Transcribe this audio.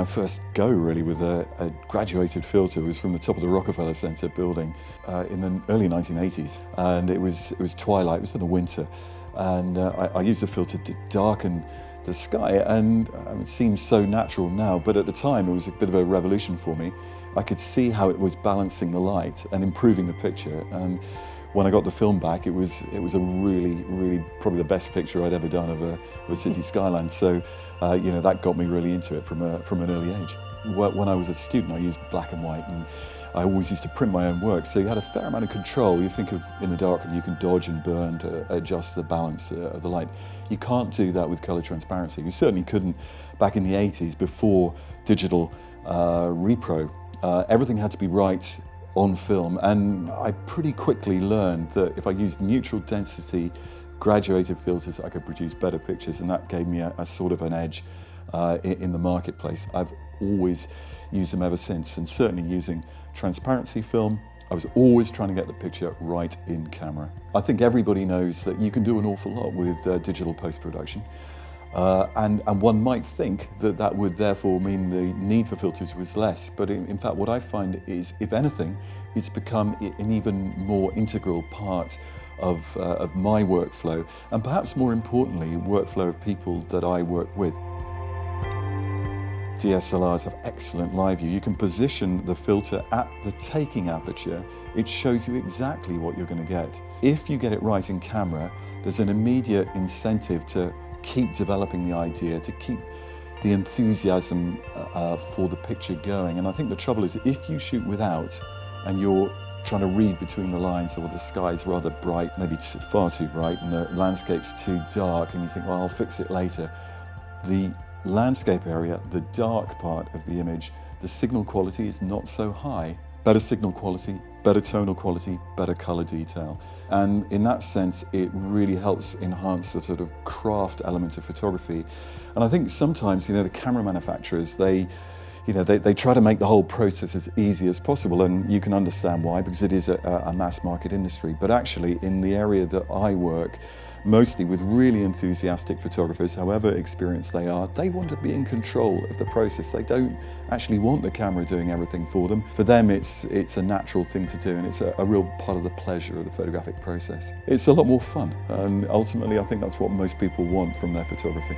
my first go really with a graduated filter was from the top of the Rockefeller Center building in the early 1980s, and it was twilight, it was in the winter, and I used a filter to darken the sky, and it seems so natural now, but at the time it was a bit of a revolution for me. I could see how it was balancing the light and improving the picture, and when I got the film back, it was a really probably the best picture I'd ever done of a city skyline. So that got me really into it from an early age. When I was a student, I used black and white, and I always used to print my own work, so you had a fair amount of control. You think of in the darkroom, you can dodge and burn to adjust the balance of the light. You can't do that with colour transparency. You certainly couldn't back in the 80s before digital repro. Everything had to be right on film, and I pretty quickly learned that if I used neutral density graduated filters, I could produce better pictures, and that gave me a sort of an edge in the marketplace. I've always used them ever since, and certainly using transparency film, I was always trying to get the picture right in camera. I think everybody knows that you can do an awful lot with digital post-production. And one might think that would therefore mean the need for filters was less, but in fact what I find is, if anything, it's become an even more integral part of my workflow, and perhaps more importantly, workflow of people that I work with. DSLRs have excellent live view. You can position the filter at the taking aperture. It shows you exactly what you're going to get. If you get it right in camera, there's an immediate incentive to keep developing the idea, to keep the enthusiasm for the picture going. And I think the trouble is, if you shoot without and you're trying to read between the lines, or the sky's rather bright, maybe far too bright, and the landscape's too dark, and you think, well, I'll fix it later. The landscape area, the dark part of the image, the signal quality is not so high. Better signal quality, better tonal quality, better color detail. And in that sense, it really helps enhance the sort of craft element of photography. And I think sometimes, the camera manufacturers, they try to make the whole process as easy as possible, and you can understand why, because it is a mass market industry. But actually, in the area that I work, mostly with really enthusiastic photographers, however experienced they are, they want to be in control of the process. They don't actually want the camera doing everything for them. For them, it's a natural thing to do, and it's a real part of the pleasure of the photographic process. It's a lot more fun, and ultimately I think that's what most people want from their photography.